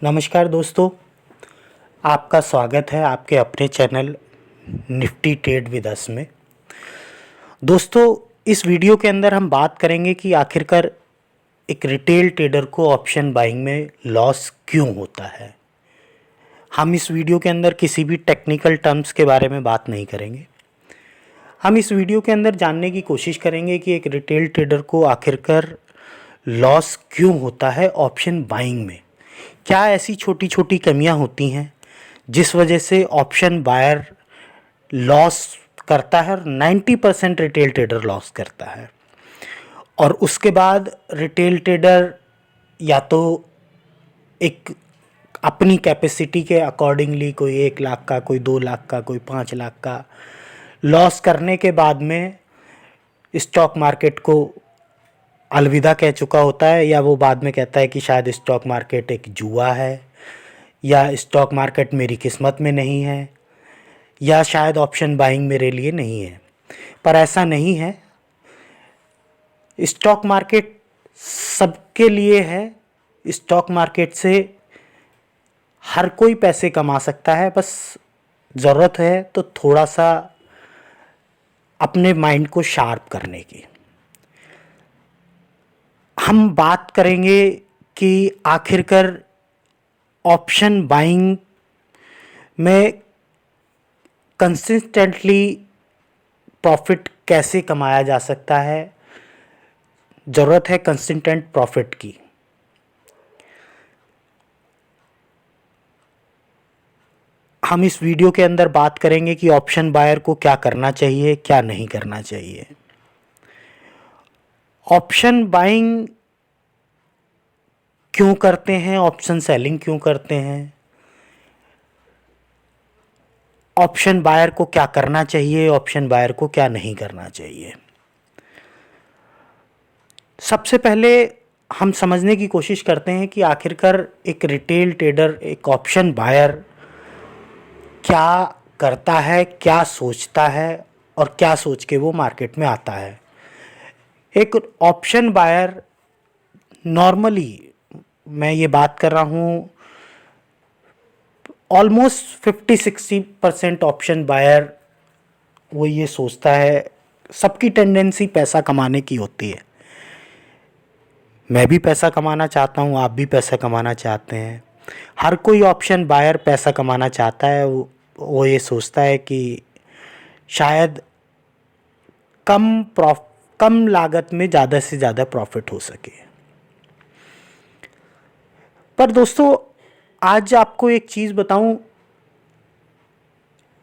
नमस्कार दोस्तों, आपका स्वागत है आपके अपने channel Nifty trade with us में। दोस्तों, इस वीडियो के अंदर हम बात करेंगे कि आखिरकार एक रिटेल ट्रेडर को ऑप्शन बाइंग में लॉस क्यों होता है। हम इस वीडियो के अंदर किसी भी टेक्निकल टर्म्स के बारे में बात नहीं करेंगे। हम इस वीडियो के अंदर जानने की कोशिश करेंगे कि एक रिटेल ट्रेडर को आखिरकार लॉस क्यों होता है ऑप्शन बाइंग में। क्या ऐसी छोटी छोटी कमियां होती हैं जिस वजह से ऑप्शन बायर लॉस करता है और 90% रिटेल ट्रेडर लॉस करता है। और उसके बाद रिटेल ट्रेडर या तो एक अपनी कैपेसिटी के अकॉर्डिंगली कोई 1 लाख का, कोई 2 लाख का, कोई 5 लाख का लॉस करने के बाद में स्टॉक मार्केट को अलविदा कह चुका होता है, या वो बाद में कहता है कि शायद स्टॉक मार्केट एक जुआ है, या स्टॉक मार्केट मेरी किस्मत में नहीं है, या शायद ऑप्शन बाइंग मेरे लिए नहीं है। पर ऐसा नहीं है। स्टॉक मार्केट सबके लिए है। स्टॉक मार्केट से हर कोई पैसे कमा सकता है, बस ज़रूरत है तो थोड़ा सा अपने माइंड को शार्प करने की। हम बात करेंगे कि आखिरकार ऑप्शन बाइंग में कंसिस्टेंटली प्रॉफिट कैसे कमाया जा सकता है। ज़रूरत है कंसिस्टेंट प्रॉफिट की। हम इस वीडियो के अंदर बात करेंगे कि ऑप्शन बायर को क्या करना चाहिए, क्या नहीं करना चाहिए। ऑप्शन बाइंग क्यों करते हैं, ऑप्शन सेलिंग क्यों करते हैं, ऑप्शन बायर को क्या करना चाहिए, ऑप्शन बायर को क्या नहीं करना चाहिए। सबसे पहले हम समझने की कोशिश करते हैं कि आखिरकार एक रिटेल ट्रेडर, एक ऑप्शन बायर क्या करता है, क्या सोचता है और क्या सोच के वो मार्केट में आता है। एक ऑप्शन बायर नॉर्मली, मैं ये बात कर रहा हूँ, ऑलमोस्ट 50-60% ऑप्शन बायर वो ये सोचता है, सबकी टेंडेंसी पैसा कमाने की होती है। मैं भी पैसा कमाना चाहता हूँ, आप भी पैसा कमाना चाहते हैं। हर कोई ऑप्शन बायर पैसा कमाना चाहता है। वो ये सोचता है कि शायद कम लागत में ज़्यादा से ज़्यादा प्रॉफिट हो सके। पर दोस्तों, आज आपको एक चीज़ बताऊं,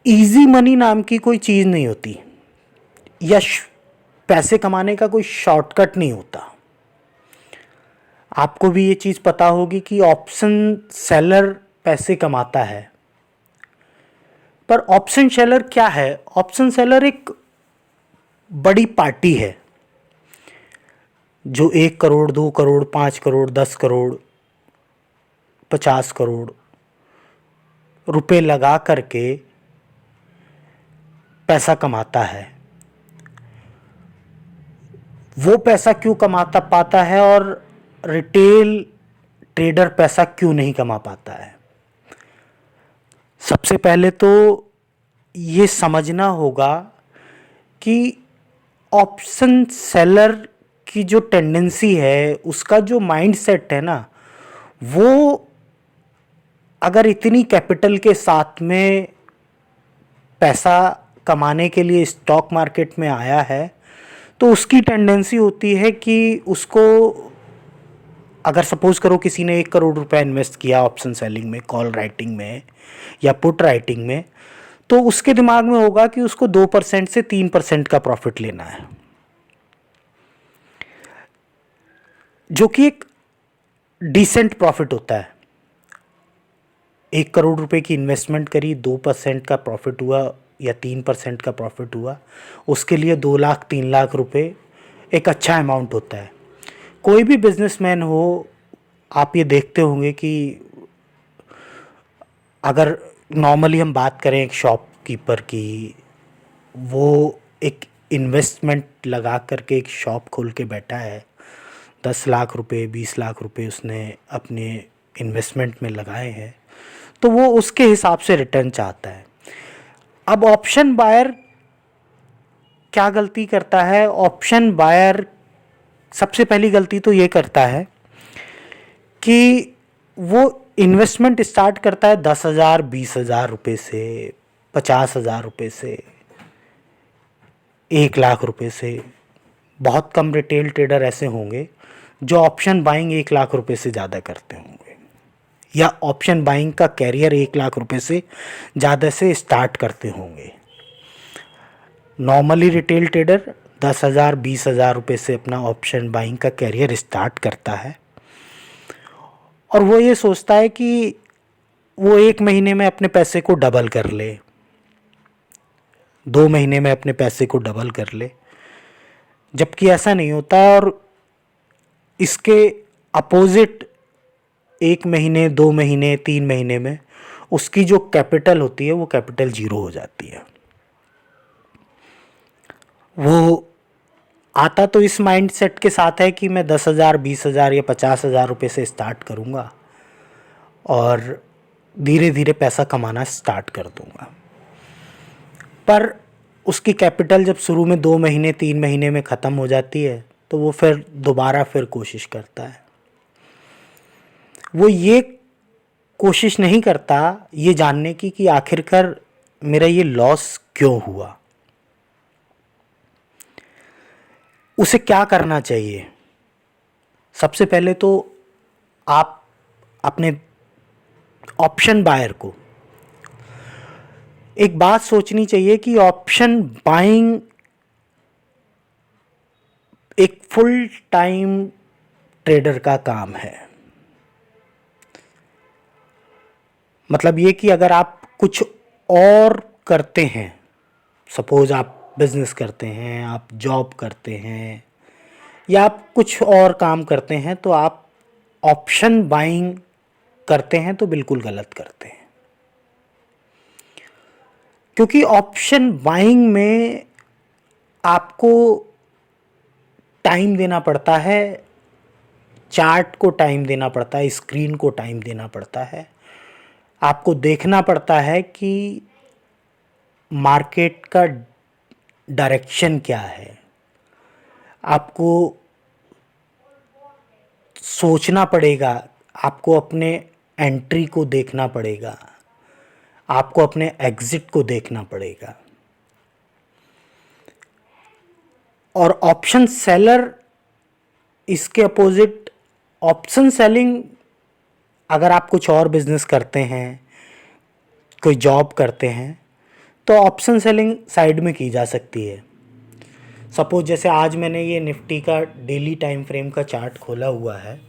इजी मनी नाम की कोई चीज़ नहीं होती, या पैसे कमाने का कोई शॉर्टकट नहीं होता। आपको भी ये चीज़ पता होगी कि ऑप्शन सेलर पैसे कमाता है। पर ऑप्शन सेलर क्या है? ऑप्शन सेलर एक बड़ी पार्टी है जो 1 करोड़, 2 करोड़, 5 करोड़, 10 करोड़, 50 करोड़ रुपए लगा करके पैसा कमाता है। वो पैसा क्यों कमाता पाता है और रिटेल ट्रेडर पैसा क्यों नहीं कमा पाता है? सबसे पहले तो ये समझना होगा कि ऑप्शन सेलर की जो टेंडेंसी है, उसका जो माइंडसेट है ना, वो अगर इतनी कैपिटल के साथ में पैसा कमाने के लिए स्टॉक मार्केट में आया है, तो उसकी टेंडेंसी होती है कि उसको, अगर सपोज़ करो किसी ने 1 करोड़ रुपए इन्वेस्ट किया ऑप्शन सेलिंग में, कॉल राइटिंग में या पुट राइटिंग में, तो उसके दिमाग में होगा कि उसको 2% से 3% का प्रॉफिट लेना है, जो कि एक डिसेंट प्रॉफिट होता है। 1 करोड़ रुपए की इन्वेस्टमेंट करी, 2% का प्रॉफिट हुआ या 3% का प्रॉफिट हुआ, उसके लिए 2 लाख 3 लाख रुपए एक अच्छा अमाउंट होता है। कोई भी बिजनेसमैन हो, आप ये देखते होंगे कि अगर नॉर्मली हम बात करें एक शॉपकीपर की, वो एक इन्वेस्टमेंट लगा करके एक शॉप खोल के बैठा है। 10 लाख रुपए, 20 लाख रुपए उसने अपने इन्वेस्टमेंट में लगाए हैं, तो वो उसके हिसाब से रिटर्न चाहता है। अब ऑप्शन बायर क्या गलती करता है? ऑप्शन बायर सबसे पहली गलती तो ये करता है कि वो इन्वेस्टमेंट स्टार्ट करता है 10,000 20,000 रुपये से, 50,000 रुपये से, 1,00,000 रुपये से। बहुत कम रिटेल ट्रेडर ऐसे होंगे जो ऑप्शन बाइंग 1,00,000 रुपये से ज़्यादा करते होंगे, या ऑप्शन बाइंग का कैरियर 1,00,000 रुपये से ज़्यादा से स्टार्ट करते होंगे। नॉर्मली रिटेल ट्रेडर 10,000 20,000 रुपये से अपना ऑप्शन बाइंग का कैरियर स्टार्ट करता है, और वो ये सोचता है कि वो 1 महीने में अपने पैसे को डबल कर ले, 2 महीने में अपने पैसे को डबल कर ले, जबकि ऐसा नहीं होता। और इसके अपोजिट 1 महीने 2 महीने 3 महीने में उसकी जो कैपिटल होती है वो कैपिटल ज़ीरो हो जाती है। वो आता तो इस माइंडसेट के साथ है कि मैं 10,000 20,000 या 50,000 रुपये से स्टार्ट करूँगा और धीरे धीरे पैसा कमाना स्टार्ट कर दूँगा, पर उसकी कैपिटल जब शुरू में 2 महीने 3 महीने में ख़त्म हो जाती है तो वो फिर दोबारा कोशिश करता है। वो ये कोशिश नहीं करता ये जानने की कि आखिरकार मेरा ये लॉस क्यों हुआ, उसे क्या करना चाहिए। सबसे पहले तो आप अपने ऑप्शन बायर को एक बात सोचनी चाहिए कि ऑप्शन बाइंग एक फुल टाइम ट्रेडर का काम है। मतलब ये कि अगर आप कुछ और करते हैं, सपोज आप बिजनेस करते हैं, आप जॉब करते हैं, या आप कुछ और काम करते हैं, तो आप ऑप्शन बाइंग करते हैं तो बिल्कुल गलत करते हैं। क्योंकि ऑप्शन बाइंग में आपको टाइम देना पड़ता है, चार्ट को टाइम देना पड़ता है, स्क्रीन को टाइम देना पड़ता है, आपको देखना पड़ता है कि मार्केट का डायरेक्शन क्या है, आपको सोचना पड़ेगा, आपको अपने एंट्री को देखना पड़ेगा, आपको अपने एग्ज़िट को देखना पड़ेगा। और ऑप्शन सेलर इसके अपोजिट, ऑप्शन सेलिंग अगर आप कुछ और बिजनेस करते हैं, कोई जॉब करते हैं, तो ऑप्शन सेलिंग साइड में की जा सकती है। सपोज जैसे आज मैंने ये निफ्टी का डेली टाइम फ्रेम का चार्ट खोला हुआ है।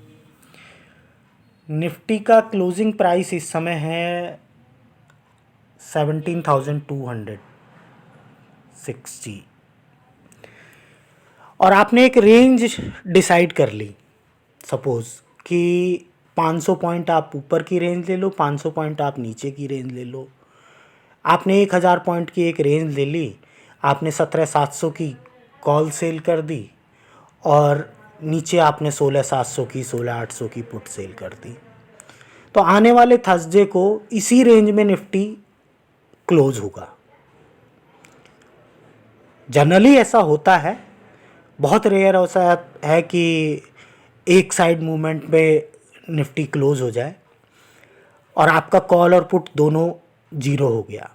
निफ्टी का क्लोजिंग प्राइस इस समय है 17,260, और आपने एक रेंज डिसाइड कर ली, सपोज़ कि 500 पॉइंट आप ऊपर की रेंज ले लो, 500 पॉइंट आप नीचे की रेंज ले लो। आपने 1,000 पॉइंट की एक रेंज ले ली, आपने 17,700 की कॉल सेल कर दी, और नीचे आपने 16,700 की 16,800 की पुट सेल कर दी। तो आने वाले थर्सडे को इसी रेंज में निफ्टी क्लोज होगा। जनरली ऐसा होता है, बहुत रेयर ऐसा है कि एक साइड मूवमेंट पे निफ्टी क्लोज हो जाए और आपका कॉल और पुट दोनों जीरो हो गया।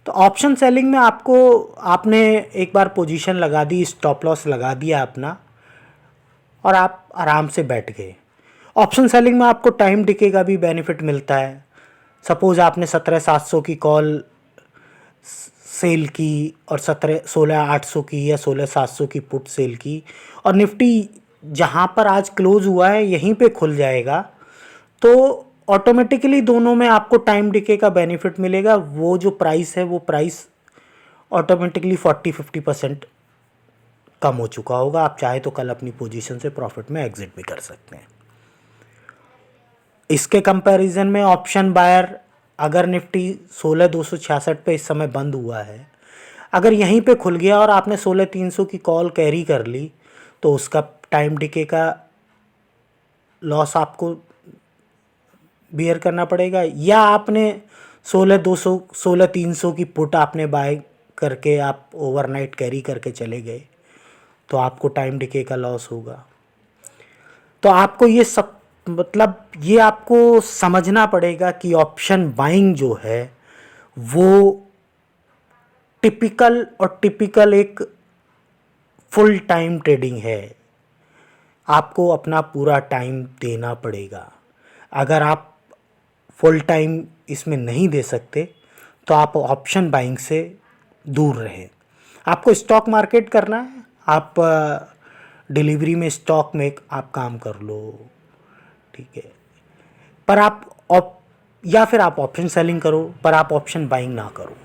तो ऑप्शन सेलिंग में आपने एक बार पोजीशन लगा दी, स्टॉप लॉस लगा दिया अपना, और आप आराम से बैठ गए। ऑप्शन सेलिंग में आपको टाइम डिके का भी बेनिफिट मिलता है। सपोज़ आपने 17,700 की कॉल सेल की और 16,800 की या 16,700 की पुट सेल की, और निफ्टी जहाँ पर आज क्लोज हुआ है यहीं पे खुल जाएगा, तो ऑटोमेटिकली दोनों में आपको टाइम डिके का बेनिफिट मिलेगा। वो जो प्राइस है वो प्राइस ऑटोमेटिकली 40-50% कम हो चुका होगा। आप चाहे तो कल अपनी पोजीशन से प्रॉफिट में एग्जिट भी कर सकते हैं। इसके कंपैरिजन में ऑप्शन बायर, अगर निफ्टी 16,266 पे इस समय बंद हुआ है, अगर यहीं पे खुल गया और आपने 16,300 की कॉल कैरी कर ली, तो उसका टाइम डिके का लॉस आपको बियर करना पड़ेगा, या आपने 16,200 16,300 की पुट आपने बाय करके आप ओवरनाइट कैरी करके चले गए, तो आपको टाइम डिके का लॉस होगा। तो आपको ये सब मतलब ये आपको समझना पड़ेगा कि ऑप्शन बाइंग जो है वो टिपिकल एक फुल टाइम ट्रेडिंग है। आपको अपना पूरा टाइम देना पड़ेगा। अगर आप फुल टाइम इसमें नहीं दे सकते तो आप ऑप्शन बाइंग से दूर रहें। आपको स्टॉक मार्केट करना है, आप डिलीवरी में स्टॉक में आप काम कर लो, ठीक है, पर या फिर आप ऑप्शन सेलिंग करो, पर आप ऑप्शन बाइंग ना करो।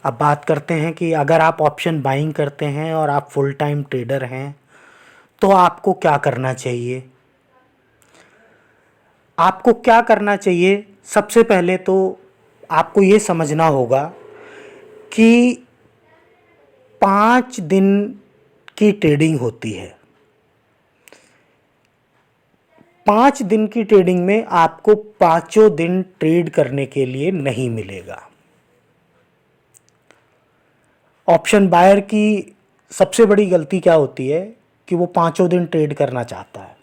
अब बात करते हैं कि अगर आप ऑप्शन बाइंग करते हैं और आप फुल टाइम ट्रेडर हैं तो आपको क्या करना चाहिए। आपको क्या करना चाहिए, सबसे पहले तो आपको ये समझना होगा कि 5 दिन की ट्रेडिंग होती है। 5 दिन की ट्रेडिंग में आपको पांचों दिन ट्रेड करने के लिए नहीं मिलेगा। ऑप्शन बायर की सबसे बड़ी गलती क्या होती है कि वो पांचों दिन ट्रेड करना चाहता है।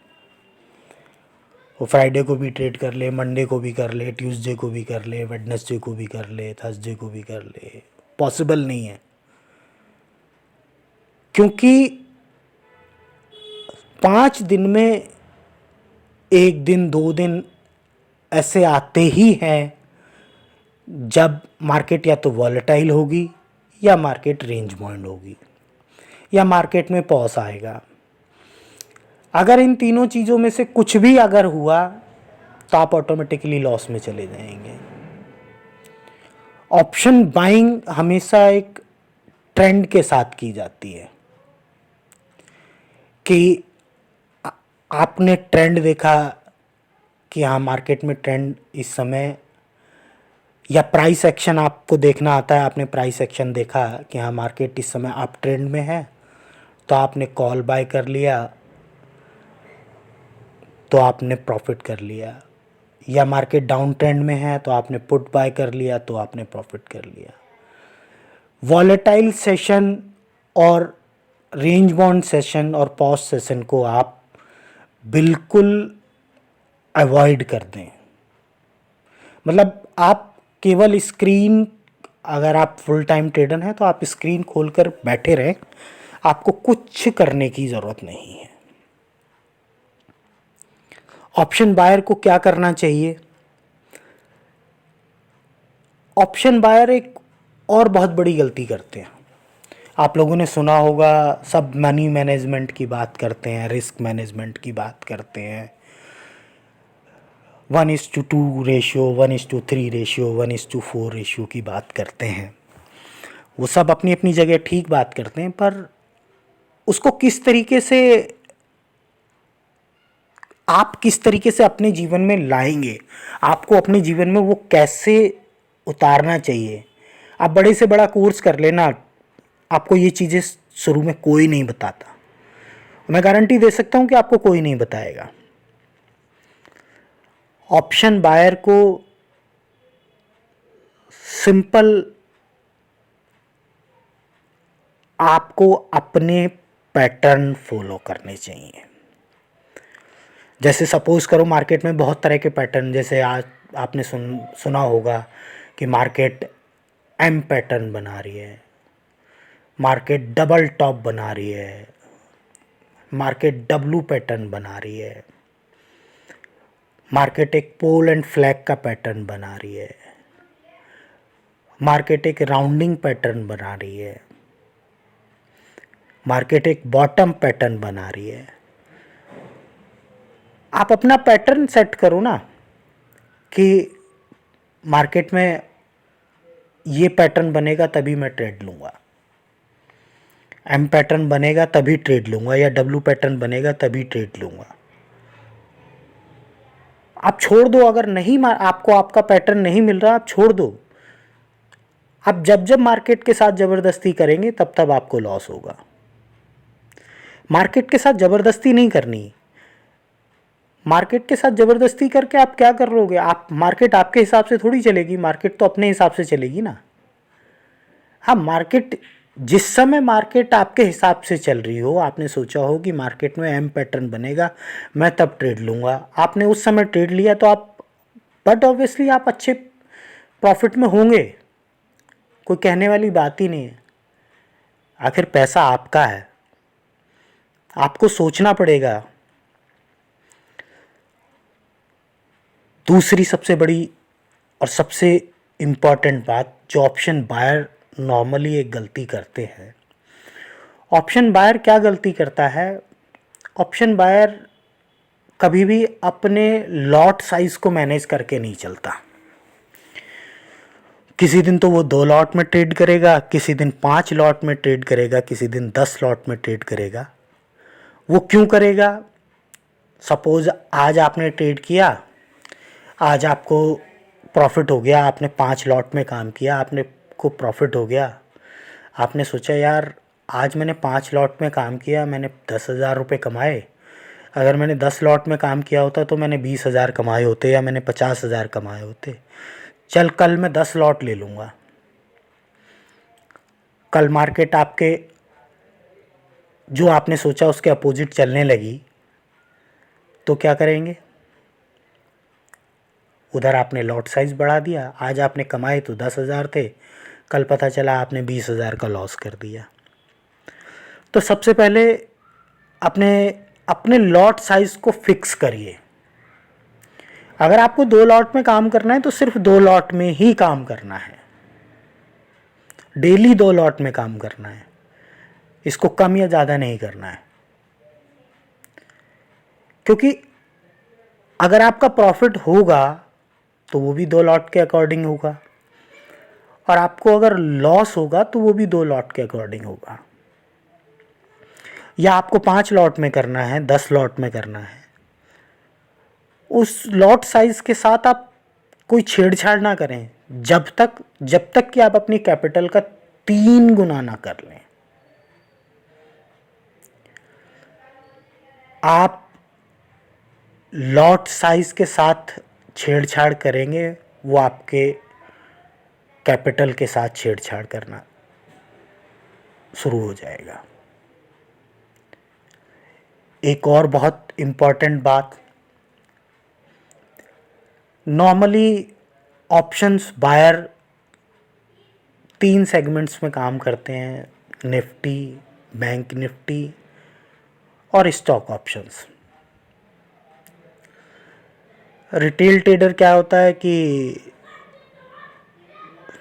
वो फ्राइडे को भी ट्रेड कर ले, मंडे को भी कर ले, ट्यूसडे को भी कर ले, वेडनेसडे को भी कर ले, थर्सडे को भी कर ले। पॉसिबल नहीं है, क्योंकि 5 दिन में 1 दिन 2 दिन ऐसे आते ही हैं जब मार्केट या तो वॉलेटाइल होगी, या मार्केट रेंज बाउंड होगी, या मार्केट में पॉज आएगा। अगर इन तीनों चीज़ों में से कुछ भी अगर हुआ तो आप ऑटोमेटिकली लॉस में चले जाएंगे। ऑप्शन बाइंग हमेशा एक ट्रेंड के साथ की जाती है कि आपने ट्रेंड देखा कि हाँ मार्केट में ट्रेंड इस समय, या प्राइस एक्शन आपको देखना आता है, आपने प्राइस एक्शन देखा कि हाँ मार्केट इस समय अप ट्रेंड में है, तो आपने कॉल बाय कर लिया तो आपने प्रॉफिट कर लिया, या मार्केट डाउन ट्रेंड में है तो आपने पुट बाय कर लिया तो आपने प्रॉफिट कर लिया। वॉलेटाइल सेशन और रेंज बाउंड सेशन और पॉज सेशन को आप बिल्कुल अवॉइड कर दें। मतलब आप केवल स्क्रीन, अगर आप फुल टाइम ट्रेडर हैं तो आप स्क्रीन खोलकर बैठे रहें, आपको कुछ करने की ज़रूरत नहीं है। ऑप्शन बायर को क्या करना चाहिए। ऑप्शन बायर एक और बहुत बड़ी गलती करते हैं। आप लोगों ने सुना होगा, सब मनी मैनेजमेंट की बात करते हैं, रिस्क मैनेजमेंट की बात करते हैं, 1:2 रेशियो, 1:3 रेशियो, 1:4 रेशियो की बात करते हैं। वो सब अपनी अपनी जगह ठीक बात करते हैं, पर उसको किस तरीके से, आप किस तरीके से अपने जीवन में लाएंगे, आपको अपने जीवन में वो कैसे उतारना चाहिए। आप बड़े से बड़ा कोर्स कर लेना, आपको ये चीज़ें शुरू में कोई नहीं बताता। मैं गारंटी दे सकता हूँ कि आपको कोई नहीं बताएगा। ऑप्शन बायर को सिंपल आपको अपने पैटर्न फॉलो करने चाहिए। जैसे सपोज करो मार्केट में बहुत तरह के पैटर्न, जैसे आज आपने सुना होगा कि मार्केट एम पैटर्न बना रही है, मार्केट डबल टॉप बना रही है, मार्केट डब्लू पैटर्न बना रही है, मार्केट एक पोल एंड फ्लैग का पैटर्न बना रही है, मार्केट एक राउंडिंग पैटर्न बना रही है, मार्केट एक बॉटम पैटर्न बना रही है। आप अपना पैटर्न सेट करो ना कि मार्केट में ये पैटर्न बनेगा तभी मैं ट्रेड लूँगा, एम पैटर्न बनेगा तभी ट्रेड लूँगा, या डब्लू पैटर्न बनेगा तभी ट्रेड लूँगा। आप छोड़ दो, अगर नहीं आपको आपका पैटर्न नहीं मिल रहा, आप छोड़ दो। आप जब जब मार्केट के साथ ज़बरदस्ती करेंगे तब तब आपको लॉस होगा। मार्केट के साथ ज़बरदस्ती नहीं करनी, मार्केट के साथ ज़बरदस्ती करके आप क्या कर लोगे? आप मार्केट आपके हिसाब से थोड़ी चलेगी, मार्केट तो अपने हिसाब से चलेगी ना। हाँ, मार्केट जिस समय मार्केट आपके हिसाब से चल रही हो, आपने सोचा हो कि मार्केट में एम पैटर्न बनेगा, मैं तब ट्रेड लूँगा, आपने उस समय ट्रेड लिया तो आप, बट ऑब्वियसली आप अच्छे प्रॉफिट में होंगे, कोई कहने वाली बात ही नहीं है। आखिर पैसा आपका है, आपको सोचना पड़ेगा। दूसरी सबसे बड़ी और सबसे इम्पॉर्टेंट बात जो ऑप्शन बायर नॉर्मली एक गलती करते हैं, ऑप्शन बायर क्या गलती करता है? ऑप्शन बायर कभी भी अपने लॉट साइज को मैनेज करके नहीं चलता। किसी दिन तो वो 2 लॉट में ट्रेड करेगा, किसी दिन 5 लॉट में ट्रेड करेगा, किसी दिन 10 लॉट में ट्रेड करेगा। वो क्यों करेगा? सपोज आज आपने ट्रेड किया, आज आपको प्रॉफिट हो गया, आपने 5 लॉट में काम किया, आपने को प्रॉफिट हो गया। आपने सोचा यार आज मैंने 5 लॉट में काम किया, मैंने 10,000 रुपये कमाए। अगर मैंने 10 लॉट में काम किया होता तो मैंने 20,000 कमाए होते या मैंने 50,000 कमाए होते। चल कल मैं 10 लॉट ले लूँगा। कल मार्केट आपके जो आपने सोचा उसके अपोजिट चलने लगी तो क्या करेंगे? उधर आपने लॉट साइज़ बढ़ा दिया, आज आपने कमाए तो 10,000 थे, कल पता चला आपने 20,000 का लॉस कर दिया। तो सबसे पहले अपने अपने लॉट साइज़ को फिक्स करिए। अगर आपको 2 लॉट में काम करना है तो सिर्फ 2 लॉट में ही काम करना है, डेली 2 लॉट में काम करना है, इसको कम या ज़्यादा नहीं करना है। क्योंकि अगर आपका प्रॉफिट होगा तो वो भी 2 लॉट के अकॉर्डिंग होगा, और आपको अगर लॉस होगा तो वो भी 2 लॉट के अकॉर्डिंग होगा। या आपको 5 लॉट में करना है, 10 लॉट में करना है, उस लॉट साइज के साथ आप कोई छेड़छाड़ ना करें जब तक कि आप अपनी कैपिटल का 3 गुना ना कर लें। आप लॉट साइज के साथ छेड़छाड़ करेंगे, वो आपके कैपिटल के साथ छेड़छाड़ करना शुरू हो जाएगा। एक और बहुत इम्पॉर्टेंट बात, नॉर्मली ऑप्शंस बायर 3 सेगमेंट्स में काम करते हैं, निफ्टी, बैंक निफ्टी और स्टॉक ऑप्शंस। रिटेल ट्रेडर क्या होता है कि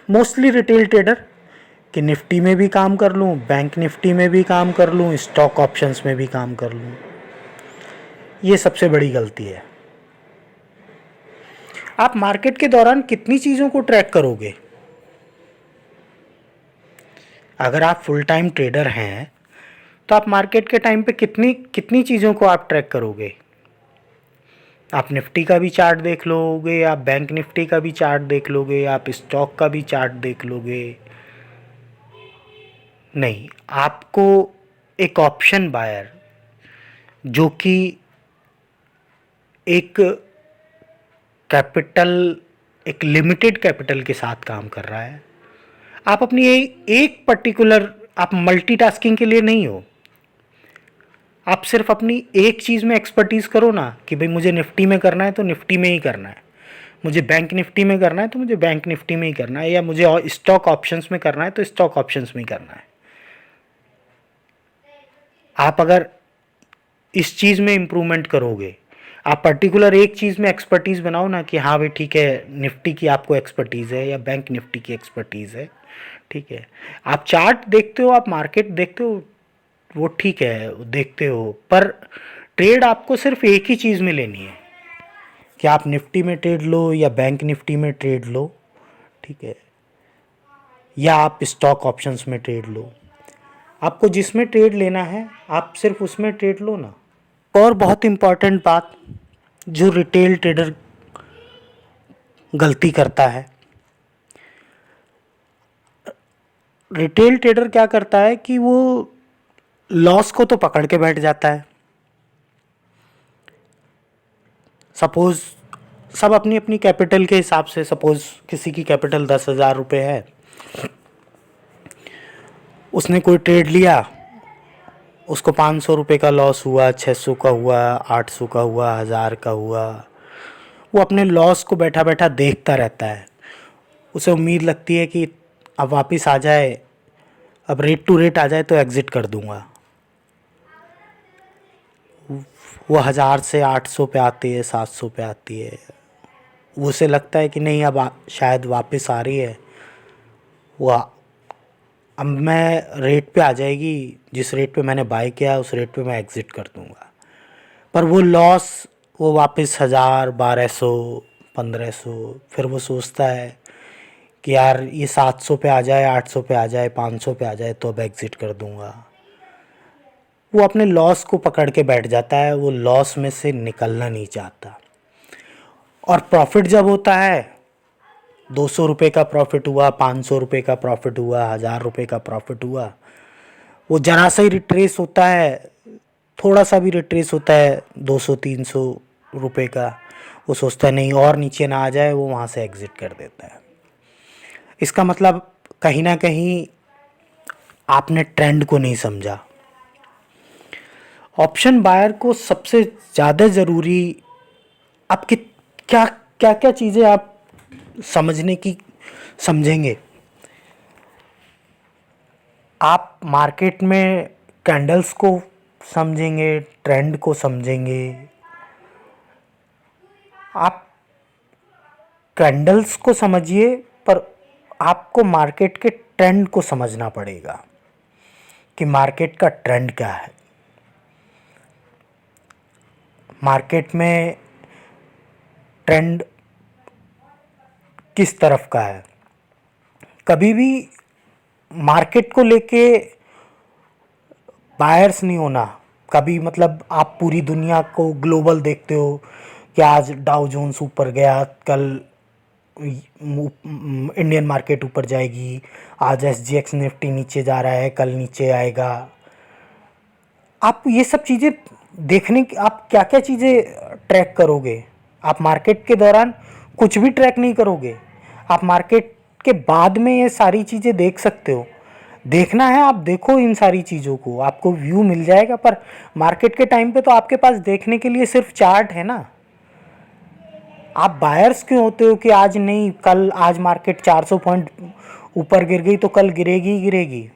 मोस्टली रिटेल ट्रेडर कि निफ्टी में भी काम कर लूँ, बैंक निफ्टी में भी काम कर लूँ, स्टॉक ऑप्शंस में भी काम कर लूँ। ये सबसे बड़ी गलती है। आप मार्केट के दौरान कितनी चीज़ों को ट्रैक करोगे? अगर आप फुल टाइम ट्रेडर हैं तो आप मार्केट के टाइम पे कितनी कितनी चीज़ों को आप ट्रैक करोगे? आप निफ्टी का भी चार्ट देख लोगे, आप बैंक निफ्टी का भी चार्ट देख लोगे, आप स्टॉक का भी चार्ट देख लोगे? नहीं, आपको एक ऑप्शन बायर जो कि एक कैपिटल, एक लिमिटेड कैपिटल के साथ काम कर रहा है, आप अपनी एक पर्टिकुलर, आप मल्टीटास्किंग के लिए नहीं हो। आप सिर्फ अपनी एक चीज़ में एक्सपर्टीज़ करो ना कि भाई मुझे निफ्टी में करना है तो निफ्टी में ही करना है, मुझे बैंक निफ्टी में करना है तो मुझे बैंक निफ्टी में ही करना है, या मुझे स्टॉक ऑप्शंस में करना है तो स्टॉक ऑप्शंस में ही करना है। आप अगर इस चीज़ में इम्प्रूवमेंट करोगे, आप पर्टिकुलर एक चीज़ में एक्सपर्टीज़ बनाओ ना कि हाँ भाई ठीक है, निफ्टी की आपको एक्सपर्टीज़ है या बैंक निफ्टी की एक्सपर्टीज़ है, ठीक है। आप चार्ट देखते हो, आप मार्केट देखते हो, वो ठीक है देखते हो, पर ट्रेड आपको सिर्फ एक ही चीज़ में लेनी है कि आप निफ्टी में ट्रेड लो या बैंक निफ्टी में ट्रेड लो, ठीक है, या आप स्टॉक ऑप्शंस में ट्रेड लो। आपको जिसमें ट्रेड लेना है आप सिर्फ उसमें ट्रेड लो ना। और बहुत इम्पॉर्टेंट बात जो रिटेल ट्रेडर गलती करता है, रिटेल ट्रेडर क्या करता है कि वो लॉस को तो पकड़ के बैठ जाता है, सपोज़ सब अपनी अपनी कैपिटल के हिसाब से, सपोज़ किसी की कैपिटल 10,000 रुपये है, उसने कोई ट्रेड लिया, उसको 500 रुपये का लॉस हुआ, 600 का हुआ, 800 का हुआ, 1000 का हुआ, वो अपने लॉस को बैठा बैठा देखता रहता है। उसे उम्मीद लगती है कि अब वापस आ जाए, अब रेट टू रेट आ जाए तो एग्ज़िट कर दूंगा। वो 1000 से 800 पे आती है, 700 पे आती है, उसे लगता है कि नहीं अब शायद वापस आ रही है, वो अब मैं रेट पे आ जाएगी, जिस रेट पे मैंने बाय किया उस रेट पे मैं एग्ज़िट कर दूंगा। पर वो लॉस, वो वापस 1000, 1200, 1500, फिर वो सोचता है कि यार ये 700 पे आ जाए, 800 पे आ जाए, 500 पे आ जाए तो अब एग्ज़िट कर दूंगा। वो अपने लॉस को पकड़ के बैठ जाता है, वो लॉस में से निकलना नहीं चाहता। और प्रॉफिट जब होता है, 200 रुपये का प्रॉफिट हुआ, 500 रुपये का प्रॉफिट हुआ, 1000 रुपये का प्रॉफिट हुआ, वो ज़रा सा ही रिट्रेस होता है, थोड़ा सा भी रिट्रेस होता है 200-300 रुपये का, वो सोचता है नहीं और नीचे ना आ जाए, वो वहाँ से एग्ज़िट कर देता है। इसका मतलब कहीं ना कहीं आपने ट्रेंड को नहीं समझा। ऑप्शन बायर को सबसे ज़्यादा ज़रूरी आपके क्या क्या क्या चीज़ें आप समझने की समझेंगे। आप मार्केट में कैंडल्स को समझेंगे, ट्रेंड को समझेंगे। आप कैंडल्स को समझिए, पर आपको मार्केट के ट्रेंड को समझना पड़ेगा कि मार्केट का ट्रेंड क्या है, मार्केट में ट्रेंड किस तरफ का है। कभी भी मार्केट को लेके बायर्स नहीं होना। कभी मतलब आप पूरी दुनिया को ग्लोबल देखते हो कि आज डाउ जोन्स ऊपर गया, कल इंडियन मार्केट ऊपर जाएगी, आज SGX निफ्टी नीचे जा रहा है, कल नीचे आएगा। आप ये सब चीज़ें देखने की, आप क्या क्या चीज़ें ट्रैक करोगे। आप मार्केट के दौरान कुछ भी ट्रैक नहीं करोगे, आप मार्केट के बाद में ये सारी चीज़ें देख सकते हो। देखना है आप देखो इन सारी चीज़ों को, आपको व्यू मिल जाएगा। पर मार्केट के टाइम पे तो आपके पास देखने के लिए सिर्फ चार्ट है ना। आप बायर्स क्यों होते हो कि आज नहीं, कल, आज मार्केट 400 पॉइंट ऊपर गिर गई तो कल गिरेगी ही गिरेगी।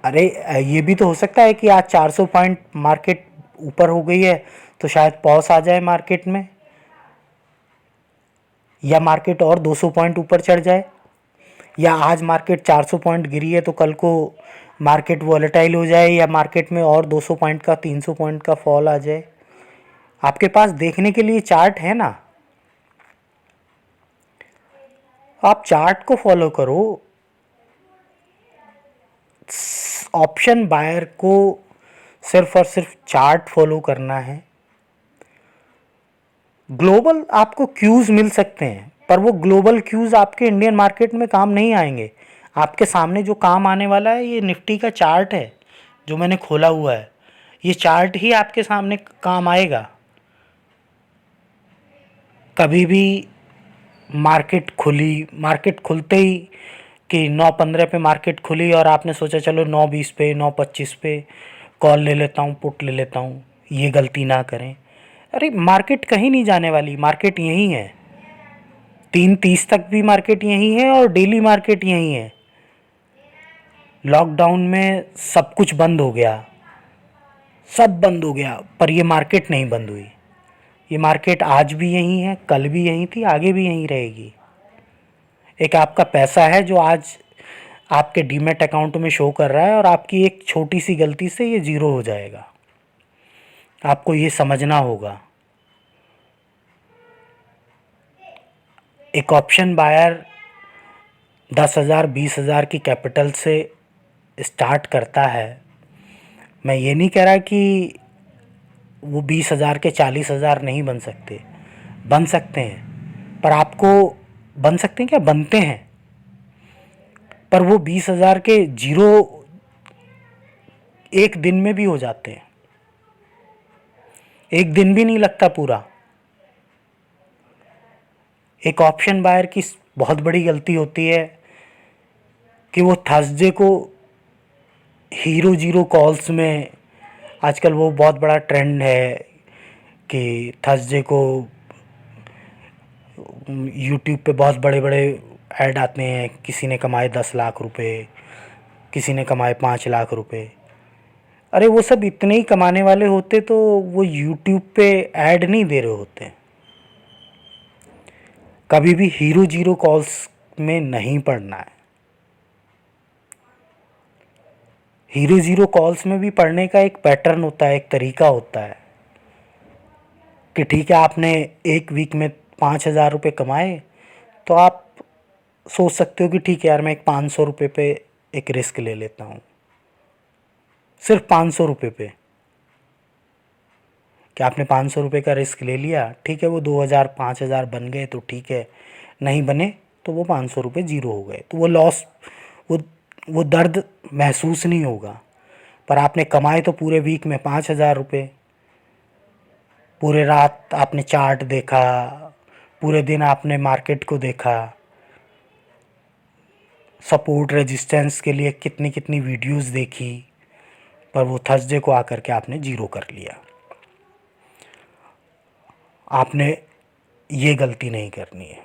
अरे ये भी तो हो सकता है कि आज 400 पॉइंट मार्केट ऊपर हो गई है तो शायद पॉज आ जाए मार्केट में, या मार्केट और 200 पॉइंट ऊपर चढ़ जाए, या आज मार्केट 400 पॉइंट गिरी है तो कल को मार्केट वॉलेटाइल हो जाए, या मार्केट में और 200 पॉइंट का, 300 पॉइंट का फॉल आ जाए। आपके पास देखने के लिए चार्ट है ना, आप चार्ट को फॉलो करो। ऑप्शन बायर को सिर्फ और सिर्फ चार्ट फॉलो करना है। ग्लोबल आपको क्यूज़ मिल सकते हैं, पर वो ग्लोबल क्यूज़ आपके इंडियन मार्केट में काम नहीं आएंगे। आपके सामने जो काम आने वाला है ये निफ्टी का चार्ट है जो मैंने खोला हुआ है, ये चार्ट ही आपके सामने काम आएगा। कभी भी मार्केट खुली, मार्केट खुलते ही कि 9:15 पे मार्केट खुली और आपने सोचा चलो 9:20 पे, 9:25 पे कॉल ले लेता हूँ, पुट ले लेता हूँ, ये गलती ना करें। अरे मार्केट कहीं नहीं जाने वाली, मार्केट यहीं है। 3:30 तक भी मार्केट यहीं है और डेली मार्केट यहीं है। लॉकडाउन में सब कुछ बंद हो गया, सब बंद हो गया, पर ये मार्केट नहीं बंद हुई। ये मार्केट आज भी यहीं है, कल भी यहीं थी, आगे भी यहीं रहेगी। एक आपका पैसा है जो आज आपके डीमैट अकाउंट में शो कर रहा है और आपकी एक छोटी सी गलती से ये ज़ीरो हो जाएगा। आपको ये समझना होगा। एक ऑप्शन बायर 10,000 20,000 की कैपिटल से स्टार्ट करता है। मैं ये नहीं कह रहा कि वो 20,000 के 40,000 नहीं बन सकते, बन सकते हैं। पर आपको, बन सकते हैं क्या, बनते हैं, पर वो 20,000 के जीरो एक दिन में भी हो जाते हैं। एक दिन भी नहीं लगता पूरा। एक ऑप्शन बायर की बहुत बड़ी गलती होती है कि वो थर्सडे को हीरो जीरो कॉल्स में, आजकल वो बहुत बड़ा ट्रेंड है कि थर्सडे को यूट्यूब पे बहुत बड़े बड़े ऐड आते हैं, किसी ने कमाए 10 लाख रुपए, किसी ने कमाए 5 लाख रुपए। अरे वो सब इतने ही कमाने वाले होते तो वो यूट्यूब पे ऐड नहीं दे रहे होते। कभी भी हीरो जीरो कॉल्स में नहीं पढ़ना है। हीरो जीरो कॉल्स में भी पढ़ने का एक पैटर्न होता है, एक तरीका होता है कि ठीक है आपने एक वीक में 5,000 रुपये कमाए, तो आप सोच सकते हो कि ठीक है यार मैं एक 500 रुपये पे एक रिस्क ले लेता हूँ। सिर्फ 500 रुपये पे कि आपने 500 रुपये का रिस्क ले लिया, ठीक है वो 2,000 5,000 बन गए तो ठीक है, नहीं बने तो वो 500 रुपये ज़ीरो हो गए, तो वो लॉस, वो वो दर्द महसूस नहीं होगा। पर आपने कमाए तो पूरे वीक में 5,000 रुपये। पूरे रात आपने चार्ट देखा, पूरे दिन आपने मार्केट को देखा, सपोर्ट रेजिस्टेंस के लिए कितनी कितनी वीडियोस देखी, पर वो थर्सडे को आकर के आपने ज़ीरो कर लिया। आपने ये गलती नहीं करनी है।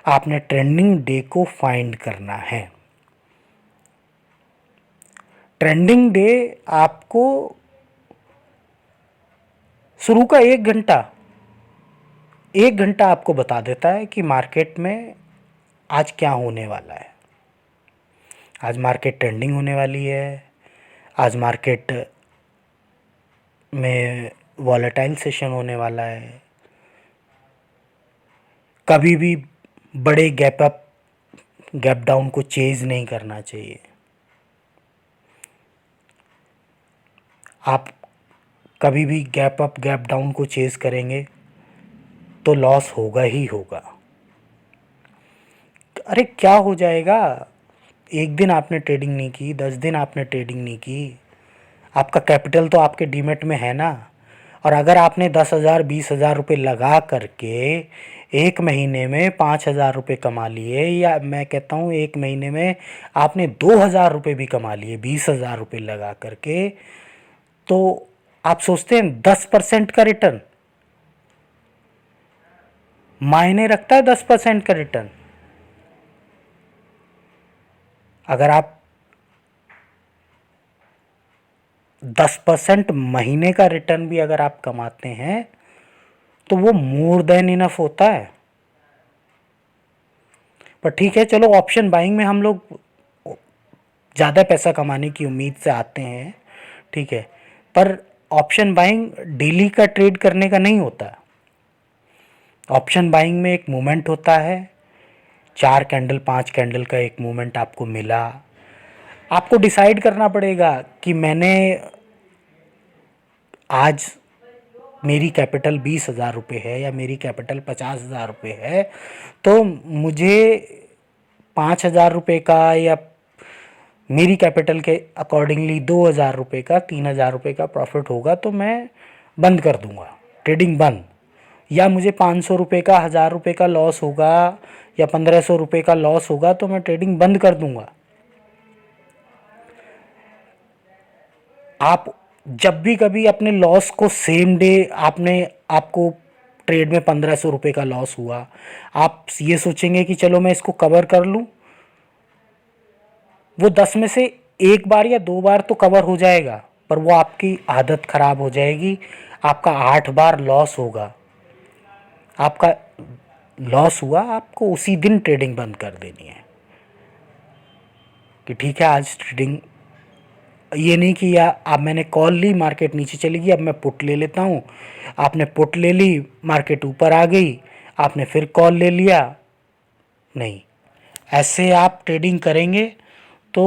आपने ट्रेंडिंग डे को फाइंड करना है। ट्रेंडिंग डे आपको शुरू का 1 घंटा आपको बता देता है कि मार्केट में आज क्या होने वाला है। आज मार्केट ट्रेंडिंग होने वाली है, आज मार्केट में वॉलेटाइल सेशन होने वाला है। कभी भी बड़े गैप अप गैप डाउन को चेज नहीं करना चाहिए। आप कभी भी गैप अप गैप डाउन को चेज करेंगे तो लॉस होगा ही होगा। अरे क्या हो जाएगा, एक दिन आपने ट्रेडिंग नहीं की, 10 दिन आपने ट्रेडिंग नहीं की, आपका कैपिटल तो आपके डीमेट में है ना। और अगर आपने 10,000 20,000 रुपये लगा करके एक महीने में 5,000 रुपये कमा लिए, या मैं कहता हूँ एक महीने में आपने 2,000 रुपये भी कमा लिए 20,000 रुपये लगा करके, तो आप सोचते हैं 10% का रिटर्न मायने रखता है? 10% का रिटर्न अगर आप 10% महीने का रिटर्न भी अगर आप कमाते हैं तो वो मोर देन इनफ होता है। पर ठीक है चलो, ऑप्शन बाइंग में हम लोग ज़्यादा पैसा कमाने की उम्मीद से आते हैं, ठीक है, पर ऑप्शन बाइंग डेली का ट्रेड करने का नहीं होता। ऑप्शन बाइंग में एक मूवमेंट होता है, 4 कैंडल 5 कैंडल का एक मूवमेंट आपको मिला, आपको डिसाइड करना पड़ेगा कि मैंने आज मेरी कैपिटल 20,000 रुपये है या मेरी कैपिटल 50,000 रुपये है, तो मुझे 5,000 रुपये का या मेरी कैपिटल के अकॉर्डिंगली 2,000 रुपये का 3,000 रुपये का प्रॉफिट होगा तो मैं बंद कर दूंगा, ट्रेडिंग बंद। या मुझे 500 रुपये का 1,000 रुपये का लॉस होगा या 1,500 रुपये का लॉस होगा तो मैं ट्रेडिंग बंद कर दूंगा। आप जब भी कभी अपने लॉस को सेम डे आपको ट्रेड में 1,500 रुपये का लॉस हुआ, आप ये सोचेंगे कि चलो मैं इसको कवर कर लूँ, वो 10 में से एक बार या 2 बार तो कवर हो जाएगा, पर वो आपकी आदत ख़राब हो जाएगी। आपका 8 बार लॉस होगा। आपका लॉस हुआ, आपको उसी दिन ट्रेडिंग बंद कर देनी है कि ठीक है आज ट्रेडिंग, ये नहीं कि या अब मैंने कॉल ली मार्केट नीचे चली गई अब मैं पुट ले लेता हूँ। आपने पुट ले ली, मार्केट ऊपर आ गई, आपने फिर कॉल ले लिया, नहीं। ऐसे आप ट्रेडिंग करेंगे तो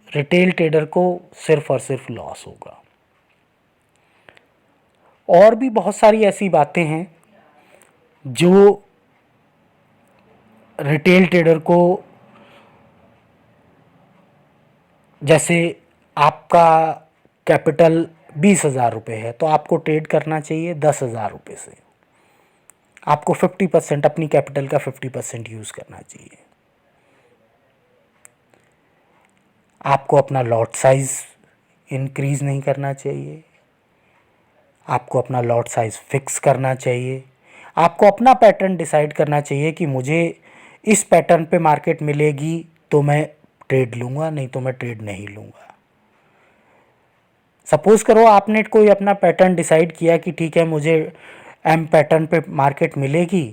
रिटेल ट्रेडर को सिर्फ और सिर्फ लॉस होगा। और भी बहुत सारी ऐसी बातें हैं जो रिटेल ट्रेडर को, जैसे आपका कैपिटल 20,000 रुपये है तो आपको ट्रेड करना चाहिए 10,000 रुपये से। आपको 50% अपनी कैपिटल का 50% यूज़ करना चाहिए। आपको अपना लॉट साइज़ इंक्रीज़ नहीं करना चाहिए। आपको अपना लॉट साइज़ फिक्स करना चाहिए। आपको अपना पैटर्न डिसाइड करना चाहिए कि मुझे इस पैटर्न पे मार्केट मिलेगी तो मैं ट्रेड लूँगा, नहीं तो मैं ट्रेड नहीं लूँगा। सपोज़ करो आपने कोई अपना पैटर्न डिसाइड किया कि ठीक है मुझे एम पैटर्न पे मार्केट मिलेगी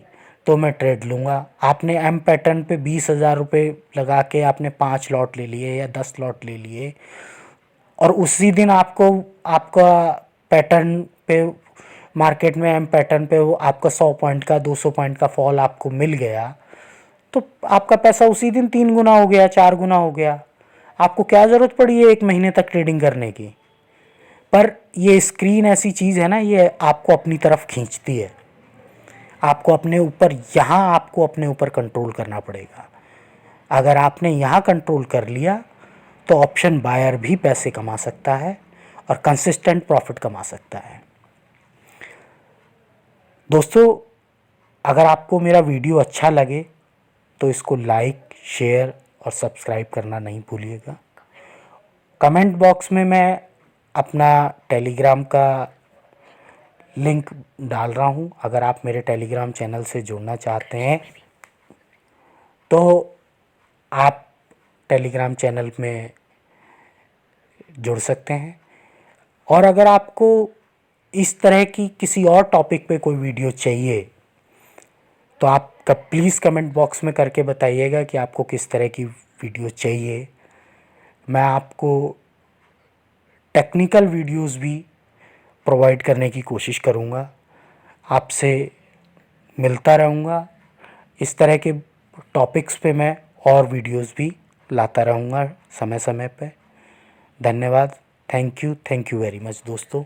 तो मैं ट्रेड लूँगा। आपने एम पैटर्न पे 20,000 रुपये लगा के आपने 5 लॉट ले लिए या 10 लॉट ले लिए और उसी दिन आपको आपका पैटर्न पे मार्केट में एम पैटर्न पे वो आपका 100 पॉइंट का 200 पॉइंट का फॉल आपको मिल गया तो आपका पैसा उसी दिन 3 गुना हो गया, 4 गुना हो गया। आपको क्या ज़रूरत पड़ी है 1 महीने तक ट्रेडिंग करने की। पर ये स्क्रीन ऐसी चीज़ है ना, ये आपको अपनी तरफ खींचती है। आपको अपने ऊपर यहाँ आपको अपने ऊपर कंट्रोल करना पड़ेगा। अगर आपने यहाँ कंट्रोल कर लिया तो ऑप्शन बायर भी पैसे कमा सकता है और कंसिस्टेंट प्रॉफिट कमा सकता है। दोस्तों, अगर आपको मेरा वीडियो अच्छा लगे तो इसको लाइक, शेयर और सब्सक्राइब करना नहीं भूलिएगा। कमेंट बॉक्स में मैं अपना टेलीग्राम का लिंक डाल रहा हूँ। अगर आप मेरे टेलीग्राम चैनल से जुड़ना चाहते हैं तो आप टेलीग्राम चैनल में जुड़ सकते हैं। और अगर आपको इस तरह की किसी और टॉपिक पे कोई वीडियो चाहिए तो आप प्लीज़ कमेंट बॉक्स में करके बताइएगा कि आपको किस तरह की वीडियो चाहिए। मैं आपको टेक्निकल वीडियोस भी प्रोवाइड करने की कोशिश करूँगा। आपसे मिलता रहूँगा। इस तरह के टॉपिक्स पे मैं और वीडियोस भी लाता रहूँगा समय समय पे। धन्यवाद। थैंक यू वेरी मच दोस्तों।